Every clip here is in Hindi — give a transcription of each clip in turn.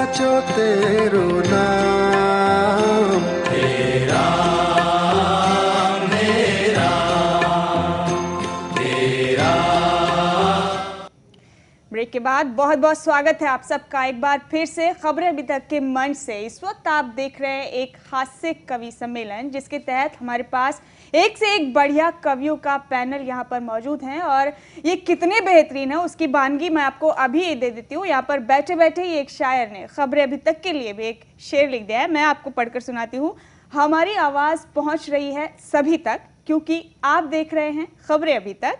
साचो तेरो नाम। तेरा मेरा तेरा। ब्रेक के बाद बहुत बहुत स्वागत है आप सबका एक बार फिर से खबरें अभी तक के मंच से। इस वक्त आप देख रहे हैं एक हास्य कवि सम्मेलन, जिसके तहत हमारे पास एक से एक बढ़िया कवियों का पैनल यहाँ पर मौजूद हैं और ये कितने बेहतरीन है उसकी बानगी मैं आपको अभी दे देती हूँ। यहाँ पर बैठे बैठे ही एक शायर ने खबरें अभी तक के लिए भी एक शेर लिख दिया है, मैं आपको पढ़कर सुनाती हूँ। हमारी आवाज़ पहुँच रही है सभी तक, क्योंकि आप देख रहे हैं खबरें अभी तक।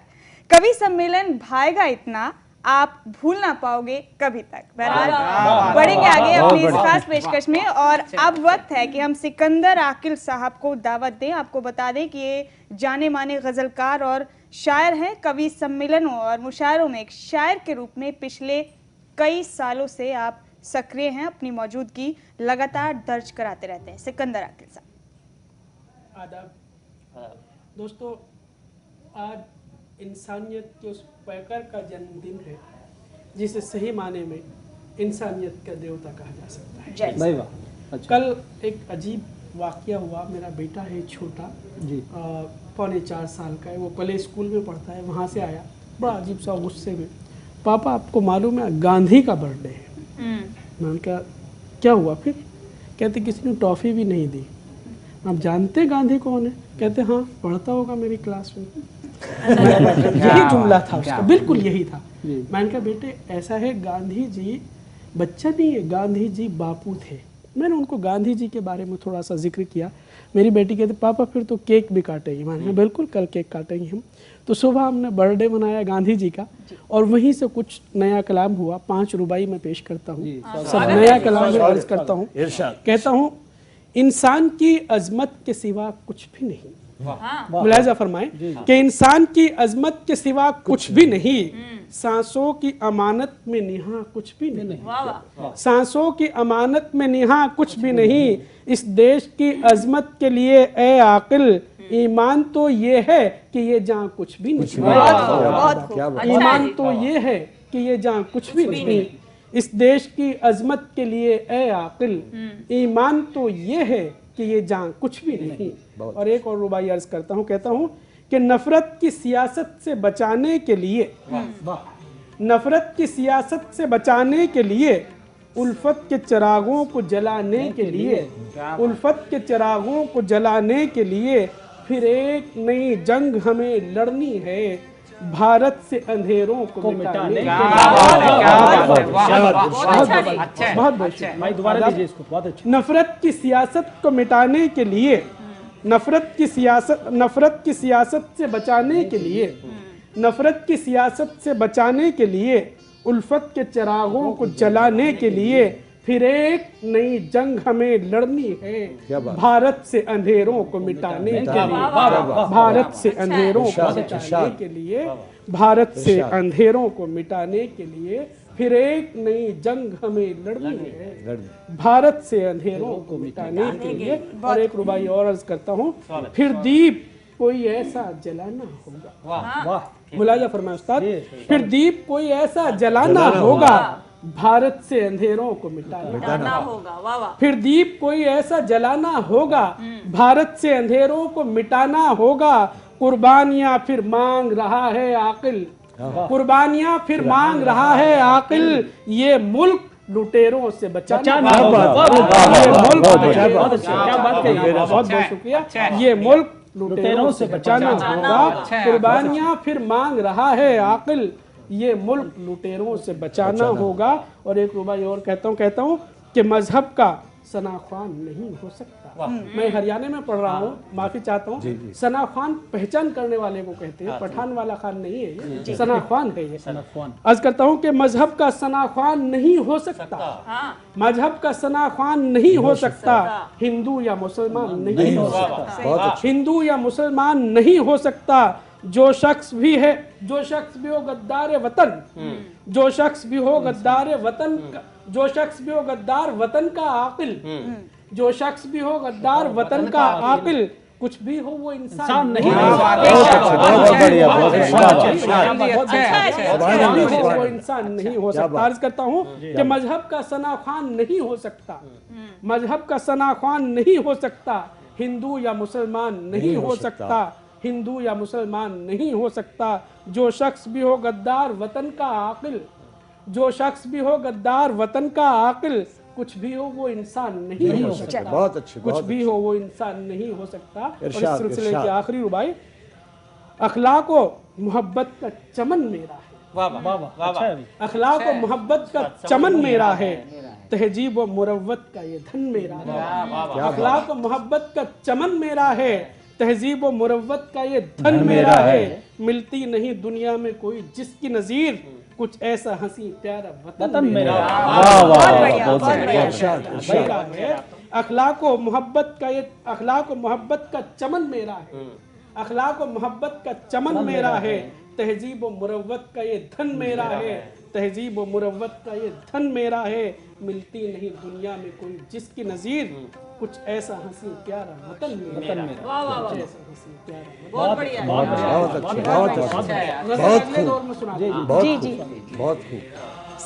कवि सम्मेलन भाएगा इतना, आप भूल ना पाओगे कभी तक। बहरहाल बढ़ेंगे आगे अपनी इस खास पेशकश में, और अब वक्त है कि हम सिकंदर आकिल साहब को दावत दें। आपको बता दें कि ये जाने माने गजलकार और शायर हैं। कवि सम्मेलनों और मुशायरों में एक शायर के रूप में पिछले कई सालों से आप सक्रिय हैं, अपनी मौजूदगी लगातार दर्ज कराते रहते हैं। सिकंदर आकिल साहब। आदाब दोस्तों, आज इंसानियत के उस पैकर का जन्मदिन है जिसे सही माने में इंसानियत का देवता कहा जा सकता है। जय। अच्छा। कल एक अजीब वाकया हुआ। मेरा बेटा है छोटा जी, 3.25 साल का है, वो प्ले स्कूल में पढ़ता है। वहाँ से आया बड़ा अजीब सा गुस्से में, पापा आपको मालूम है गांधी का बर्थडे है। मैंने कहा क्या हुआ फिर? कहते किसी ने टॉफ़ी भी नहीं दी। आप जानते गांधी कौन है? कहते हाँ पढ़ता होगा मेरी क्लास में। यही जुमला था उसका, बिल्कुल यही था। मैंने कहा बेटे ऐसा है, गांधी जी बच्चा नहीं है, गांधी जी बापू थे। मैंने उनको गांधी जी के बारे में थोड़ा सा जिक्र किया। मेरी बेटी कहती पापा फिर तो केक भी काटेंगे। मैंने कहा बिल्कुल कल केक काटेंगे हम। तो सुबह हमने बर्थडे मनाया गांधी जी का, और वहीं से कुछ नया कलाम हुआ। 5 रुबाई में पेश करता हूँ, सब नया कलाम अर्ज करता हूँ। कहता हूँ इंसान की अजमत के सिवा कुछ भी नहीं। मुलाहिजा फरमाएं कि इंसान की अजमत के सिवा कुछ भी नहीं, सांसों की अमानत में निहा कुछ भी नहीं। सांसों की अमानत में निहा कुछ भी नहीं, इस देश की अजमत के लिए ए आकिल ईमान तो ये है कि ये जान कुछ भी नहीं। ईमान तो ये है कि ये जान कुछ भी नहीं, इस देश की अजमत के लिए ए आकिल ईमान तो ये है कि ये जान कुछ भी नहीं। और एक और रुबाई अर्ज करता हूँ, कहता हूँ कि नफरत की सियासत से बचाने के लिए, नफरत की सियासत से बचाने के लिए, उल्फत के चिरागों को जलाने के लिए, उल्फत के चिरागों को जलाने के लिए फिर एक नई जंग हमें लड़नी है, भारत से अंधेरों को मिटाने के लिए। नफरत की सियासत को मिटाने के लिए, नफरत की सियासत से बचाने के लिए, नफरत की सियासत से बचाने के लिए, उल्फत के चिरागों को जलाने के लिए फिर एक नई जंग हमें लड़नी है, भारत से अंधेरों को मिटाने के लिए, भारत से अंधेरों को मिटाने के लिए, भारत से अंधेरों को मिटाने के लिए फिर एक नई जंग हमें लड़नी है, भारत से अंधेरों को मिटाने के लिए। और एक रुबाई और अर्ज करता हूँ, फिर दीप कोई ऐसा जलाना होगा। मुलाजा फरमाए उस्ताद, फिर दीप कोई ऐसा जलाना होगा, भारत से अंधेरों को मिटाना होगा। फिर दीप कोई ऐसा जलाना होगा, भारत से अंधेरों को मिटाना होगा। कुर्बानियां फिर मांग रहा है आकिल, कुर्बानियां फिर मांग रहा है आकिल, ये मुल्क लुटेरों से बचाना। बहुत शुक्रिया। ये मुल्क लुटेरों से बचाना होगा, कुर्बानियां फिर मांग रहा है आकिल, ये मुल्क लुटेरों से बचाना होगा। और एक रुबाई और कहता हूँ कि मजहब का सनाख्वान नहीं हो सकता। मैं हरियाणा में पढ़ रहा हूँ, माफी चाहता हूँ। सनाख्वान पहचान करने वाले को कहते हैं, पठान वाला खान नहीं है ये, सनाख्वान है ये। अर्ज करता हूँ कि मजहब का सनाख्वान नहीं हो सकता, मजहब का सनाख्वान नहीं हो सकता, हिंदू या मुसलमान नहीं हो सकता, हिंदू या मुसलमान नहीं हो सकता। जो शख्स भी हो गद्दार वतन, जो शख्स भी हो गद्दार वतन, जो शख्स भी हो गद्दार वतन का आकिल, जो शख्स भी हो गद्दार वतन का आकिल, कुछ भी हो वो इंसान नहीं नहीं हो हो सकता। बहुत बढ़िया, बहुत वो इंसान नहीं हो सकता। अर्ज करता हूँ कि मजहब का सनाख्वान नहीं हो सकता, मजहब का सनाख्वान नहीं हो सकता, हिंदू या मुसलमान नहीं हो सकता, हिंदू या मुसलमान नहीं हो सकता। जो शख्स भी हो गद्दार वतन का आकिल, जो शख्स भी हो गद्दार वतन का आकिल, कुछ भी हो वो इंसान नहीं हो सकता। बहुत अच्छे, कुछ बहुत भी हो वो इंसान नहीं हो सकता। और इस इरशाद, सिलसिले इरशाद। की आखिरी रुबाई, अखलाक व मोहब्बत का चमन मेरा है, वाह वाह वाह वाह, अखलाक व मोहब्बत का चमन मेरा है, तहजीब व मुरव्वत का ये धन मेरा है। अखलाक व मोहब्बत का चमन मेरा है, तहजीब व मुरव्वत का ये धन मेरा है। मिलती नहीं दुनिया में कोई जिसकी नजीर, कुछ ऐसा हंसी प्यारा वतन मेरा वाह वाह, बहुत बढ़िया, बहुत बहुत बढ़िया, बढ़िया। इरशाद, इरशाद। मेरा है। अखलाक व मोहब्बत का ये, अखलाक व मोहब्बत का चमन मेरा है, अखलाक व मोहब्बत का चमन मेरा है, तहजीब व मुरव्वत का ये धन मेरा है, तहजीब व मुरव्वत का ये धन मेरा है। मिलती नहीं दुनिया में कोई जिसकी नजीर, कुछ ऐसा हंसी प्यारा वतन मेरा, कुछ ऐसा हंसी प्यारा बहुत बढ़िया। बहुत अच्छे, बहुत अच्छे, वतन। बहुत अगले दौर में सुना दें। बहुत जी, खूब, जी। बहुत खूब।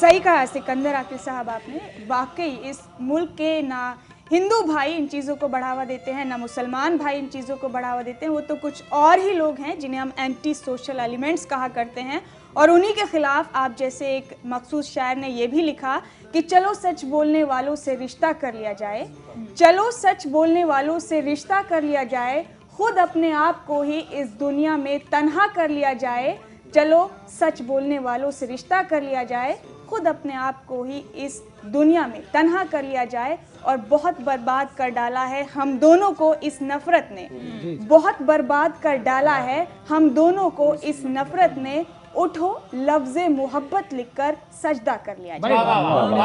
सही कहा सिकंदर आकिल साहब आपने। वाकई इस मुल्क के ना हिंदू भाई इन चीज़ों को बढ़ावा देते हैं, ना मुसलमान भाई इन चीज़ों को बढ़ावा देते हैं। वो तो कुछ और ही लोग हैं जिन्हें हम एंटी सोशल एलिमेंट्स कहा करते हैं। और उन्हीं के खिलाफ आप जैसे एक मखसूस शायर ने ये भी लिखा कि चलो सच बोलने वालों से रिश्ता कर लिया जाए, चलो सच बोलने वालों से रिश्ता कर लिया जाए, खुद अपने आप को ही इस दुनिया में तन्हा कर लिया जाए। चलो सच बोलने वालों से रिश्ता कर लिया जाए, खुद अपने आप को ही इस दुनिया में तन्हा कर लिया जाए। और बहुत बर्बाद कर डाला है हम दोनों को इस नफरत ने, बहुत बर्बाद कर डाला है हम दोनों को इस नफरत ने। उठो लफ्ज़े मोहब्बत लिखकर सजदा कर लिया जाए।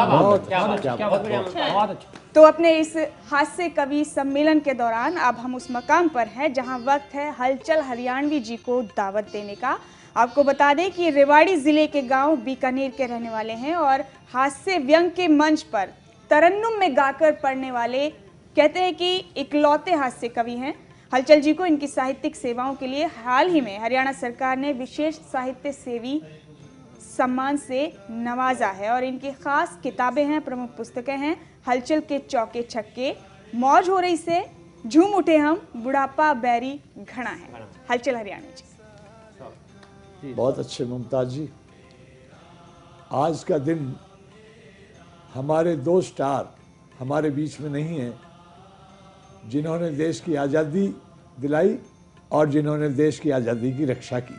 बहुत क्या बात, अच्छा, क्या बात, बहुत अच्छा। तो अपने इस हास्य कवि सम्मेलन के दौरान अब हम उस मकाम पर हैं जहां वक्त है हलचल हरियाणवी जी को दावत देने का। आपको बता दें कि रेवाड़ी ज़िले के गांव बीकानेर के रहने वाले हैं और हास्य व्यंग के मंच पर तरन्नुम में गाकर पढ़ने वाले कहते हैं कि इकलौते हास्य कवि हैं। हलचल जी को इनकी साहित्यिक सेवाओं के लिए हाल ही में हरियाणा सरकार ने विशेष साहित्य सेवी सम्मान से नवाजा है और इनकी खास किताबें हैं, प्रमुख पुस्तकें हैं हलचल के चौके छक्के, मौज हो रही से, झूम उठे हम, बुढ़ापा बैरी घना है। हलचल हरियाणा जी। बहुत अच्छे मुमताज जी। आज का दिन हमारे दो स्टार हमारे बीच में नहीं हैं, जिन्होंने देश की आज़ादी दिलाई और जिन्होंने देश की आज़ादी की रक्षा की।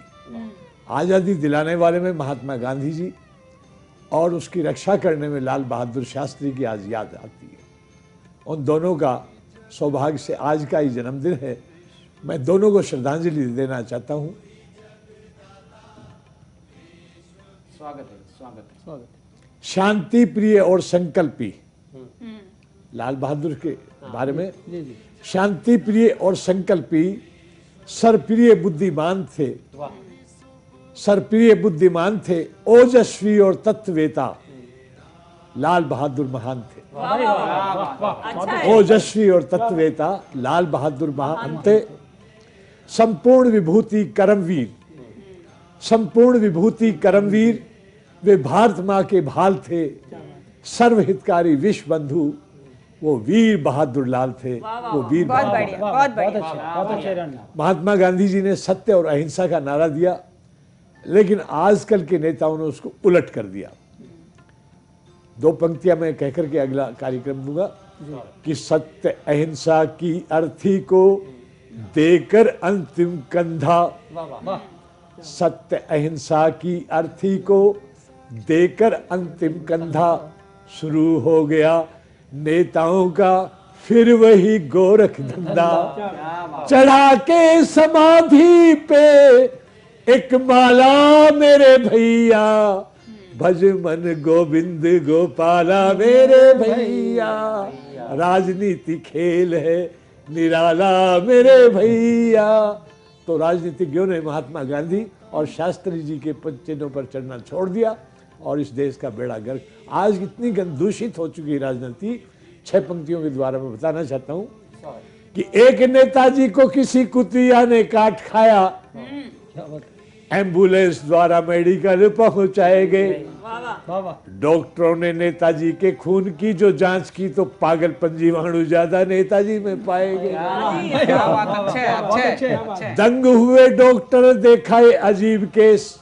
आज़ादी दिलाने वाले में महात्मा गांधी जी और उसकी रक्षा करने में लाल बहादुर शास्त्री की आज याद आती है। उन दोनों का सौभाग्य से आज का ही जन्मदिन है। मैं दोनों को श्रद्धांजलि देना चाहता हूँ। स्वागत है, स्वागत है, स्वागत है। शांति प्रिय और संकल्पी, लाल बहादुर के बारे में, शांति प्रिय और संकल्पी, सरप्रिय बुद्धिमान थे, सरप्रिय बुद्धिमान थे, ओजस्वी और तत्ववेता, लाल बहादुर महान थे। ओजस्वी और तत्ववेता लाल बहादुर महान थे। संपूर्ण विभूति कर्मवीर, संपूर्ण विभूति कर्मवीर, वे भारत माँ के भाल थे। सर्वहितकारी विश्व बंधु वो वीर बहादुर लाल थे। वो वीर बहुत बहादुर। बढ़िया, बहुत बढ़िया। बहुत अच्छा। महात्मा गांधी जी ने सत्य और अहिंसा का नारा दिया, लेकिन आजकल के नेताओं ने उसको उलट कर दिया। दो पंक्तियां मैं कहकर के अगला कार्यक्रम दूंगा कि सत्य अहिंसा की अर्थी को देकर अंतिम कंधा, सत्य अहिंसा की अर्थी को देकर अंतिम कंधा, शुरू हो गया नेताओं का फिर वही गोरख धंधा। चढ़ा के समाधि पे एक माला मेरे भैया, भज मन गोविंद गोपाला मेरे भैया। राजनीति खेल है निराला मेरे भैया। तो राजनीतिज्ञों ने महात्मा गांधी और शास्त्री जी के चिन्हों पर चढ़ना छोड़ दिया और इस देश का बेड़ा गर्क। आज इतनी दूषित हो चुकी राजनीति, 6 पंक्तियों के द्वारा मैं बताना चाहता हूँ कि एक नेताजी को किसी कुतिया ने काट खाया, क्या बात है। एम्बुलेंस द्वारा मेडिकल पहुंचाए गए। वाह वाह। डॉक्टरों ने नेताजी के खून की जो जांच की तो पागलपन जीवाणु ज्यादा नेताजी में पाए गए। क्या बात, अच्छे। दंग हुए डॉक्टर देखाए अजीब केस,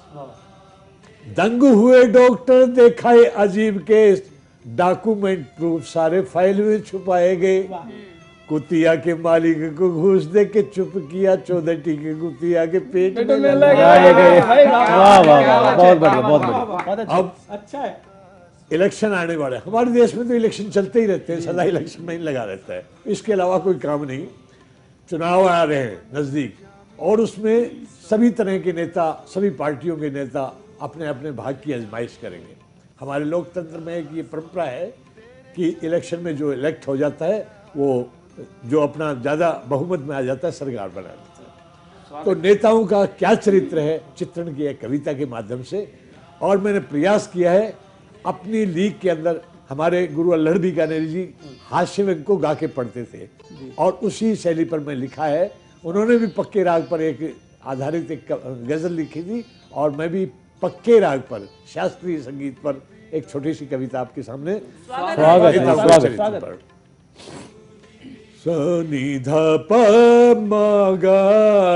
दंग हुए डॉक्टर देखाए अजीब केस, डॉक्यूमेंट प्रूफ सारे फाइल में छुपाए गए। कुतिया के मालिक को घूस दे के चुप किया, 14 टीके कुतिया के पेट में लगा। वाह वाह, बहुत बढ़िया बहुत बढ़िया। अब अच्छा है। इलेक्शन आने वाला है, हमारे देश में तो इलेक्शन चलते ही रहते हैं, सदा इलेक्शन में ही लगा रहता है, इसके अलावा कोई काम नहीं। चुनाव आ रहे हैं नजदीक, और उसमें सभी तरह के नेता, सभी पार्टियों के नेता अपने अपने भाग की आजमाइश करेंगे। हमारे लोकतंत्र में एक ये परंपरा है कि इलेक्शन में जो इलेक्ट हो जाता है वो जो अपना ज़्यादा बहुमत में आ जाता है सरकार बना देता है। तो नेताओं का क्या चरित्र है चित्रण किया कविता के माध्यम से, और मैंने प्रयास किया है अपनी लीग के अंदर। हमारे गुरु अल्हड़ बीकानेरी जी हास्य व्यंग को गा के पढ़ते थे और उसी शैली पर मैं लिखा है। उन्होंने भी पक्के राग पर एक आधारित एक गजल लिखी थी, और मैं भी पक्के राग पर शास्त्रीय संगीत पर एक छोटी सी कविता आपके सामने स्वागत पर। सा नि धा प म ग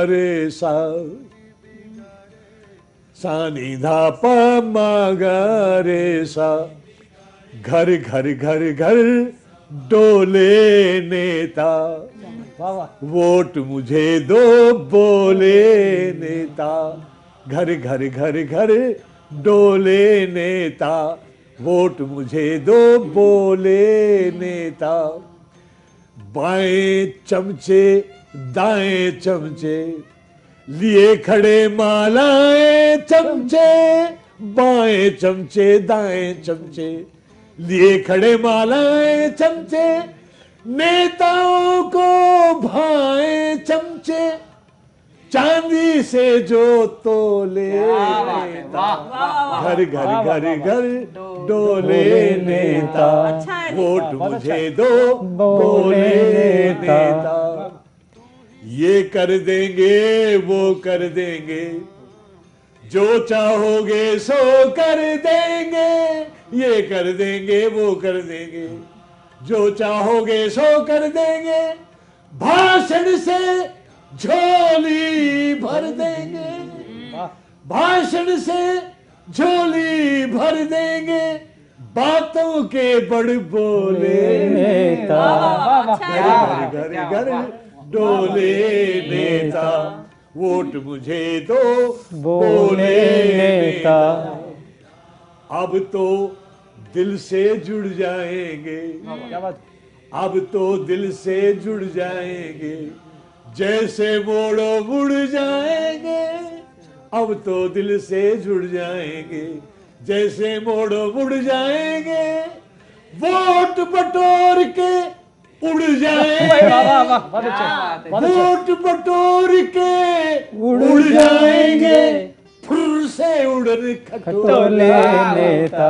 रे सा, सा नि धा प म ग रे सा, घर घर घर घर डोले नेता, वोट मुझे दो बोले नेता, घर घर घर घर डोले नेता, वोट मुझे दो बोले नेता। बाएं चमचे दाएं चमचे लिए खड़े मालाएं चमचे, बाएं चमचे दाएं चमचे लिए खड़े मालाएं चमचे, नेताओं को भाएं चमचे, चांदी से जो तोले नेता, घर घर घर घर डोले नेता, वोट मुझे दो बोले नेता। ये कर देंगे वो कर देंगे, जो चाहोगे सो कर देंगे, ये कर देंगे वो कर देंगे, जो चाहोगे सो कर देंगे, भाषण से झोली भर देंगे, भाषण से झोली भर देंगे, बातों के बड़ बोले नेता, घर घर घर डोले नेता, वोट मुझे दो बोले नेता। अब तो दिल से जुड़ जाएंगे, अब तो दिल से जुड़ जाएंगे, जैसे मोड़ो मुड़ जाएंगे, अब तो दिल से जुड़ जाएंगे, जैसे मोड़ो मुड़ जाएंगे, वोट बटोर के उड़ जाएंगे, वोट बटोर के उड़ जाएंगे, फुर से उड़न खटोले नेता,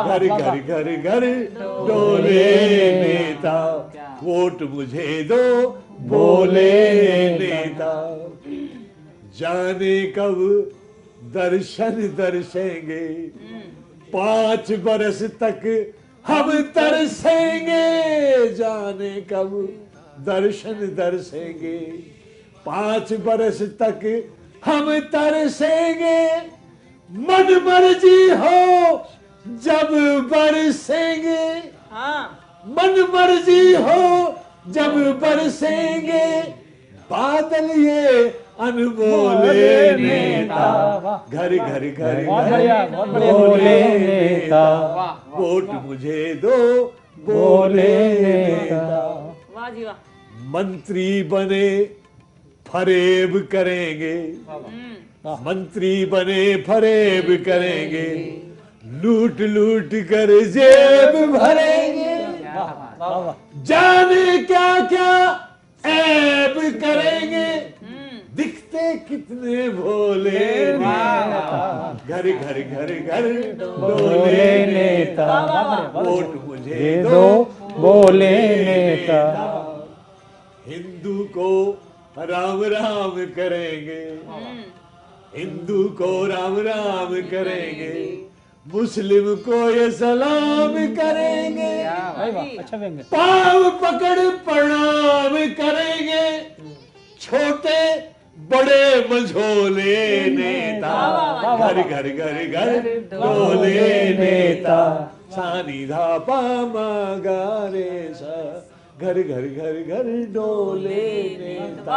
घर घर घर घर डोले नेता, वोट मुझे दो बोले नेता। जाने कब दर्शन दर्शेंगे, 5 बरस तक हम तरसेंगे, जाने कब दर्शन दर्शेंगे, 5 बरस तक हम तरसेंगे, मन मर्जी हो जब बरसेंगे, मन मर्जी हो जब बरसेंगे, बादल ये अनमोले नेता, घर घर घर बोले नेता, वोट मुझे दो बोले नेता। मंत्री बने फरेब करेंगे, मंत्री बने फरेब करेंगे, लूट लूट कर जेब भरेंगे, जाने क्या क्या ऐब करेंगे, दिखते कितने भोले नेता, घर घर घर घर डोले नेता, वोट मुझे दो बोले नेता। हिंदू को राम राम करेंगे, हिंदू को राम राम करेंगे, मुस्लिम को ये सलाम करेंगे, अच्छा व्यंग। पाव पकड़ प्रणाम करेंगे, छोटे बड़े मझोले नेता, घर घर घर घर डोले नेता, सानी धा पा मा गा रे सा, घर घर घर घर डोले नेता।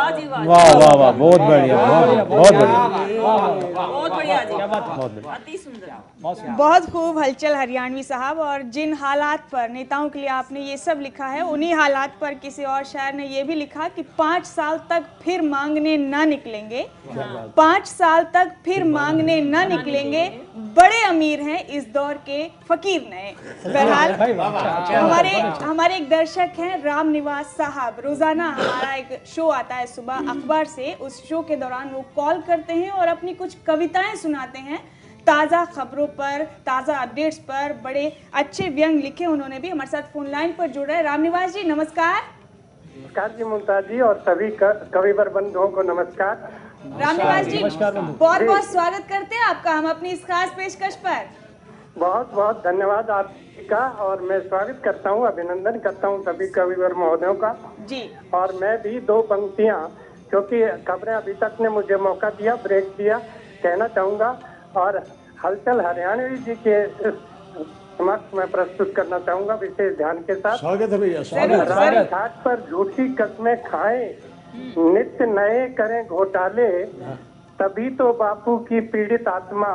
वाह वाह वाह, बहुत बढ़िया, बहुत बढ़िया, बहुत बढ़िया जी, क्या बात है, बहुत बढ़िया, अति सुंदर। बहुत खूब हलचल हरियाणवी साहब। और जिन हालात पर नेताओं के लिए आपने ये सब लिखा है, उन्हीं हालात पर किसी और शायर ने ये भी liखा कि 5 साल तक फिर मांगने ना निकलेंगे, 5 साल तक फिर मांगने ना निकलेंगे, बड़े अमीर हैं इस दौर के फकीर नए। बहरहाल हमारे एक दर्शक हैं राम निवास साहब, रोजाना हमारा एक शो आता है सुबह अखबार से, उस शो के दौरान वो कॉल करते हैं और अपनी कुछ कविताएं सुनाते हैं ताज़ा खबरों पर, ताज़ा अपडेट्स पर। बड़े अच्छे व्यंग लिखे उन्होंने भी। हमारे साथ फोन लाइन पर जुड़ रहे राम निवास जी, नमस्कार। नमस्कार जी मुमताज जी, और सभी कविवर बंधुओं को नमस्कार। राम निवास जी, बहुत बहुत स्वागत करते हैं आपका हम अपनी इस खास पेशकश पर। बहुत बहुत धन्यवाद आपका, और मैं स्वागत करता हूँ, अभिनंदन करता हूँ सभी कविवर महोदयों का जी। और मैं भी 2 पंक्तियाँ, क्योंकि खबरें अभी तक ने मुझे मौका दिया, ब्रेक दिया, कहना चाहूँगा और हलचल हरियाणवी जी के समक्ष मैं प्रस्तुत करना चाहूँगा विशेष ध्यान के साथ। स्वागत है भैया, रात घाट पर झूठी कस्में खाएं, नित्य नए करें घोटाले, तभी तो बापू की पीड़ित आत्मा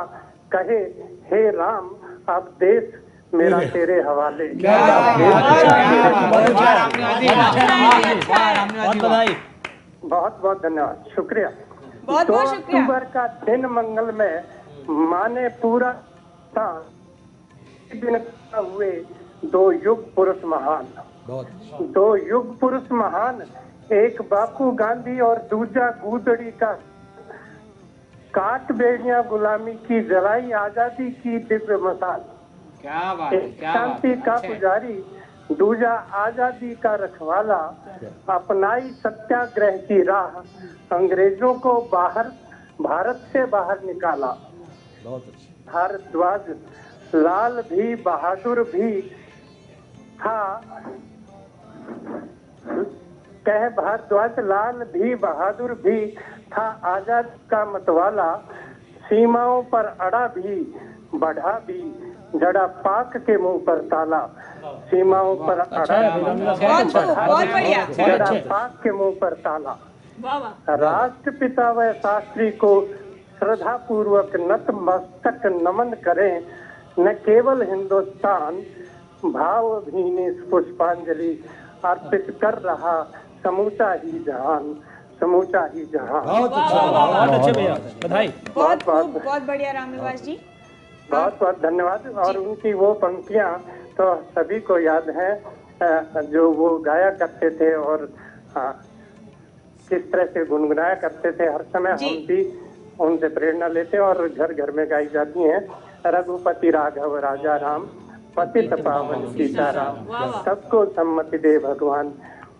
कहे हे राम अब देश मेरा तेरे हवाले। बहुत बहुत धन्यवाद, शुक्रिया। बहुत बहुत शुक्रिया। अक्टूबर का दिन मंगलमय माने पूरा था, दिन हुए 2 युग पुरुष महान, 2 युग पुरुष महान, एक बापू गांधी और दूजा गूदड़ी का, काट बेड़ियां गुलामी की, जलाई आजादी की दिव्य मसाल। क्या बात, एक शांति का पुजारी, दूजा आजादी का रखवाला, अपनाई सत्याग्रह की राह, अंग्रेजों को भारत से बाहर निकाला। भारद्वाज लाल भी बहादुर भी था, कह भारद्वाज लाल भी बहादुर भी था, आजाद का मतवाला, सीमाओं पर अड़ा भी बढ़ा भी, जड़ा पाक के मुंह पर ताला, सीमाओं पर अड़ा भी जड़ा पाक के मुंह पर ताला। राष्ट्रपिता व शास्त्री को श्रद्धा पूर्वक नतमस्तक नमन करें, न केवल हिंदुस्तान भावभीनी पुष्पांजलि अर्पित कर रहा समूचा ही जहान, समूचा ही जहां। बहुत अच्छे भैया, बधाई। बहुत बढ़िया राम निवास जी, बहुत बहुत धन्यवाद। और उनकी वो पंक्तियां तो सभी को याद है जो वो गाया करते थे और किस तरह से गुनगुनाया करते थे, हर समय हम भी उनसे प्रेरणा लेते हैं और घर घर में गाई जाती हैं। रघुपति राघव राजा राम, पतित पावन सीताराम, सबको सम्मति दे भगवान,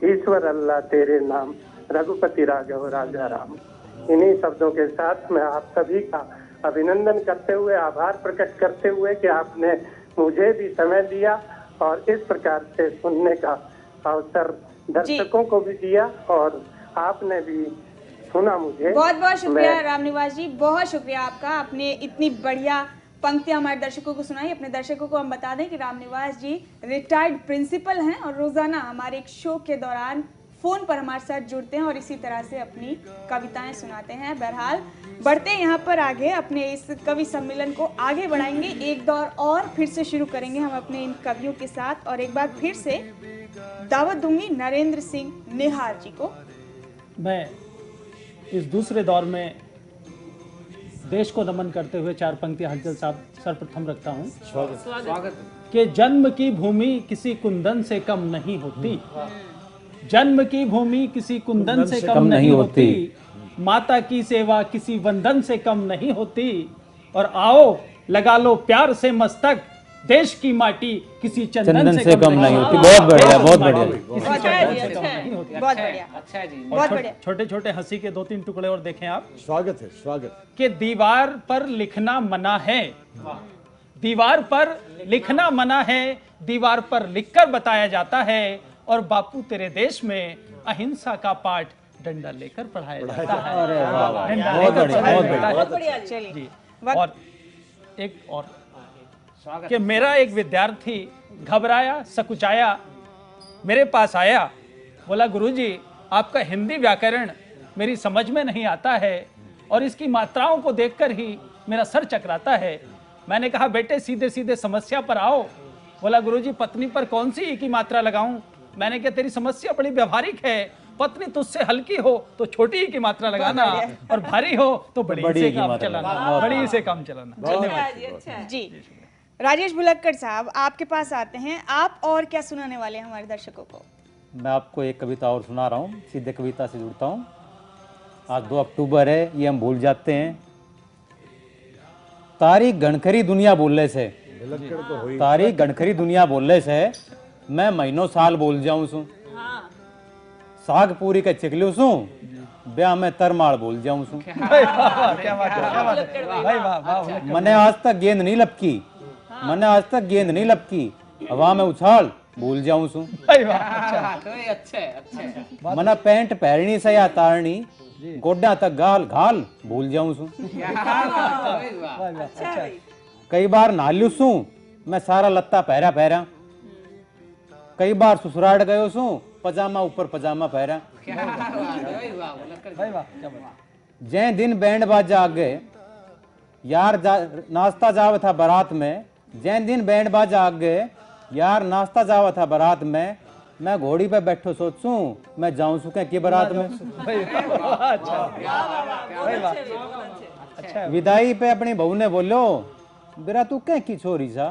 ईश्वर अल्लाह तेरे नाम, रघुपति राघव राजा राम। इन्हीं शब्दों के साथ मैं आप सभी का अभिनंदन करते हुए, आभार प्रकट करते हुए कि आपने मुझे भी समय दिया और इस प्रकार से सुनने का अवसर दर्शकों को भी दिया और आपने भी सुना मुझे। बहुत बहुत शुक्रिया राम निवास जी, बहुत शुक्रिया आपका। आपने इतनी बढ़िया पंक्तियां हमारे दर्शकों को सुनाई। अपने दर्शकों को हम बता दें कि राम निवास जी रिटायर्ड प्रिंसिपल हैं और रोजाना हमारे एक शो के दौरान फोन पर हमारे साथ जुड़ते हैं और इसी तरह से अपनी कविताएं सुनाते हैं। बहरहाल बढ़ते हैं यहाँ पर आगे, अपने इस कवि सम्मेलन को आगे बढ़ाएंगे। एक दौर और फिर से शुरू करेंगे हम अपने इन कवियों के साथ और एक बार फिर से दावत दूंगी नरेंद्र सिंह निहार जी को। मैं इस दूसरे दौर में देश को नमन करते हुए 4 पंक्तियां हलचल साहब सर्वप्रथम रखता हूँ। स्वागत। कि जन्म की भूमि किसी कुंदन से कम नहीं होती, जन्म की भूमि किसी कुंदन से कम नहीं होती, माता की सेवा किसी वंदन से कम नहीं होती, और आओ लगा लो प्यार से मस्तक, देश की माटी किसी चंदन से कम नहीं होती। बहुत बढ़िया, बहुत बढ़िया। बहुत बढ़िया, अच्छा है जी। बहुत बढ़िया। छोटे छोटे हंसी के 2-3 टुकड़े और देखें आप स्वागत है, स्वागत। कि दीवार पर लिखना मना है, दीवार पर लिखना मना है, दीवार पर लिखकर बताया जाता है, और बापू तेरे देश में अहिंसा का पाठ डंडा लेकर पढ़ाया जाता है। अरे वाह वाह, डंडा बहुत लेकर बढ़िया, पढ़ाया बहुत जाता है। बढ़िया। चलिए जी। वक्त- और एक और कि मेरा एक विद्यार्थी घबराया, सकुचाया, मेरे पास आया, बोला गुरुजी आपका हिंदी व्याकरण मेरी समझ में नहीं आता है और इसकी मात्राओं को देखकर ही मेरा सर चकराता है। मैंने कहा बेटे सीधे सीधे समस्या पर आओ। बोला गुरुजी पत्नी पर कौन सी ई की मात्रा लगाऊं? मैंने कहा तेरी समस्या बड़ी व्यवहारिक है, पत्नी तुझसे हल्की हो तो छोटी ई की मात्रा लगाना और भारी हो तो बड़ी बड़ी से ई की काम मात्रा चलाना, लगाना। बड़ी से काम चलाना। धन्यवाद जी। राजेश बुलक्कड़ साहब आपके पास आते हैं, आप और क्या सुनाने वाले हैं हमारे दर्शकों को? मैं आपको एक कविता और सुना रहा हूँ, सीधे कविता से जुड़ता हूँ। आज 2 अक्टूबर है, ये हम भूल जाते हैं। तारीख गणखरी दुनिया बोलने से, तारीख गणखरी दुनिया बोलने से मैं महीनों साल बोल जाऊं सू। साग पूरी के चिकलू सू, ब्याह में तरमाड़ बोल जाऊं सू। भाई वाह, क्या बात है, क्या बात है। भाई वाह वाह, मैंने आज तक गेंद नहीं लपकी, मैंने आज तक गेंद नहीं लपकी, हवा में उछाल भूल जाऊं सू। भाई वाह, अच्छा है। मना पैंट पहरनी से या तारनी, गोड्डा तक गाल घाल भूल जाऊं सू। अच्छा। कई बार नालू सू मैं सारा लत्ता पहरा पहरा, कई बार ससुराल गयो सू पजामा ऊपर पजामा पहरा। भाई वाह, क्या बात है। जै दिन बैंड बाजा आगे यार नाश्ता जावा था बारात में, जै दिन बैंड बाजा आगे यार नाश्ता जावा था बारात में, मैं घोड़ी पे बैठो सोचूं मैं जाऊं सू के बारात में। भाई वाह, अच्छा। भाई वाह, अच्छा है। विदाई पे अपनी बहू ने बोलो बेरा तू कह की छोरी सा।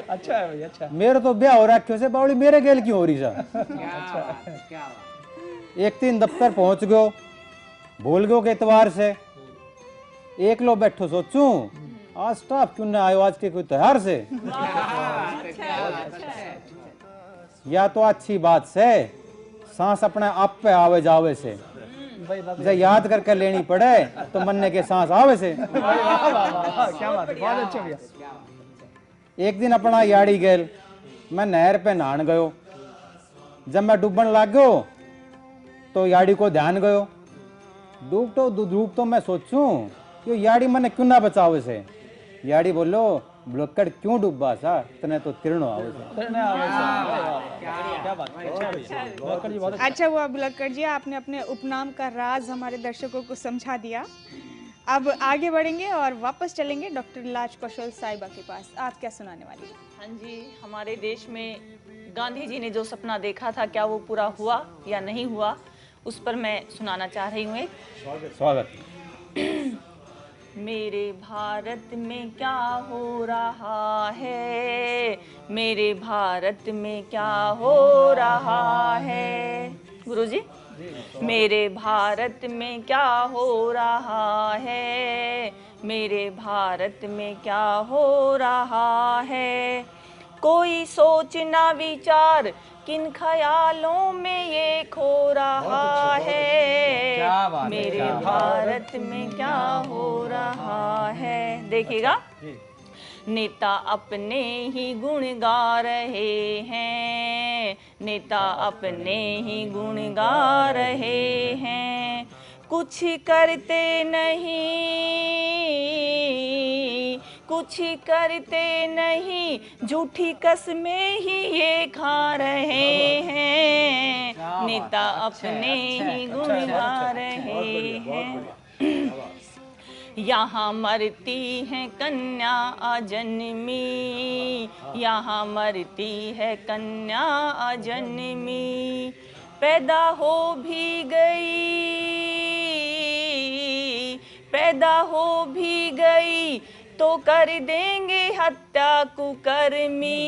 अच्छा है भाई, अच्छा। मेरे तो ब्याह हो रखो से बावली मेरे गेल क्यों हो रही सा। एक दिन दफ्तर पहुंच गयो, भूल गयो के इतवार से, एक लो बैठो सोचूं आज स्टाफ क्यों ना आयो आज के कोई त्योहार से। या तो अच्छी बात से सांस अपने आप पे आवे जावे से, जब याद करके लेनी पड़े तो मरने के सांस आवे से। क्या बात है, बहुत अच्छा भैया। एक दिन अपना याड़ी गेल, मैं नहर पे नहान गयो, जब मैं डूबन लग गयो तो याड़ी को ध्यान गयो। डूब तो मैं सोचूं कि याड़ी मने क्यों ना बचावे से। याड़ी बोलो बुलक्कड़ क्यों डूबा सा, तने तो तिरनो आवे से। क्या बात है, अच्छा भैया। बुलक्कड़ जी बहुत अच्छा। अच्छा हुआ बुलक्कड़ जी, आपने अपने उपनाम का राज हमारे दर्शकों को समझा दिया। अब आगे बढ़ेंगे और वापस चलेंगे डॉक्टर लाज कौशल साहिबा के पास। आप क्या सुनाने वाली हैं? हाँ जी, हमारे देश में गांधी जी ने जो सपना देखा था क्या वो पूरा हुआ या नहीं हुआ, उस पर मैं सुनाना चाह रही हूँ एक। स्वागत। मेरे भारत में क्या हो रहा है, मेरे भारत में क्या हो रहा है। गुरुजी, मेरे भारत में क्या हो रहा है, मेरे भारत में क्या हो रहा है। कोई सोच ना विचार किन ख्यालों में ये खो रहा है, मेरे भारत में क्या हो रहा है। देखिएगा, नेता अपने ही गुण गा रहे हैं, नेता अपने ही गुण गा रहे हैं, कुछ करते नहीं, कुछ करते नहीं, झूठी कसमें ही ये खा रहे हैं, नेता अपने ही गुण गा रहे हैं। यहाँ मरती है कन्या अजन्मी, यहाँ मरती है कन्या अजन्मी, पैदा हो भी गई, पैदा हो भी गई तो कर देंगे हत्या कुकर्मी,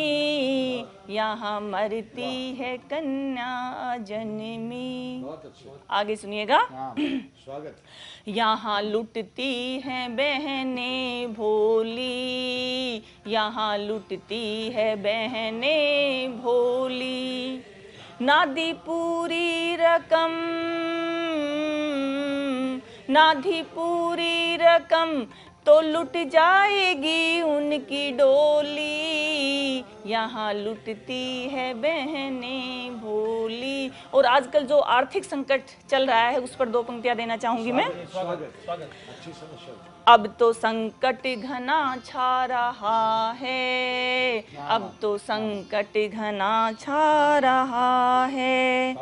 यहाँ मरती है कन्या जन्मी। आगे सुनिएगा। यहाँ लुटती हैं बहनें भोली, यहाँ लुटती है बहनें भोली, ना दी पूरी रकम, ना दी पूरी रकम तो लुट जाएगी उनकी डोली, यहाँ लुटती है बहनें भोली। और आजकल जो आर्थिक संकट चल रहा है उस पर 2 पंक्तियां देना चाहूंगी मैं। अब तो संकट घना छा रहा है, अब तो संकट घना छा रहा है,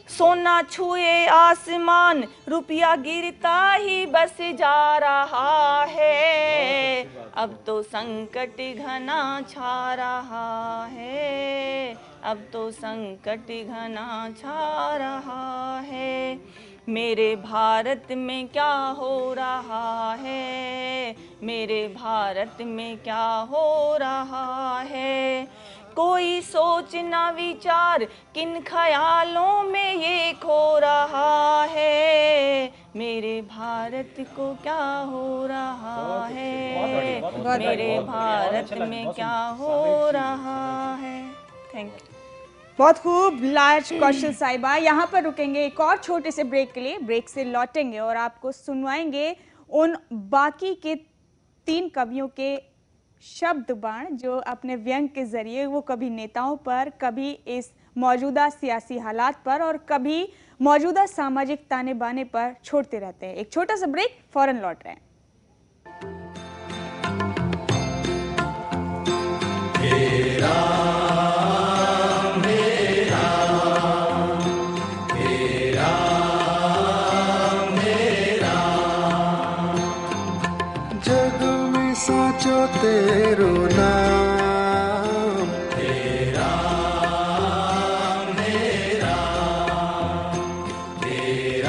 सोना छुए आसमान रुपया गिरता ही बस जा रहा है, अब तो संकट घना छा रहा है, अब तो संकट घना छा रहा है। मेरे भारत में क्या हो रहा है, मेरे भारत में क्या हो रहा है, कोई सोच ना विचार किन ख्यालों में ये खो रहा है, मेरे भारत को क्या हो रहा है, मेरे भारत में क्या हो रहा है। Thank you. बहुत खूब लाज कौशल साहिबा। यहाँ पर रुकेंगे एक और छोटे से ब्रेक के लिए, ब्रेक से लौटेंगे और आपको सुनवाएंगे उन बाकी के 3 कवियों के शब्द बाण जो अपने व्यंग के जरिए वो कभी नेताओं पर, कभी इस मौजूदा सियासी हालात पर और कभी मौजूदा सामाजिक ताने बाने पर छोड़ते रहते हैं। एक छोटा सा ब्रेक, फौरन लौट रहे हैं। तेरा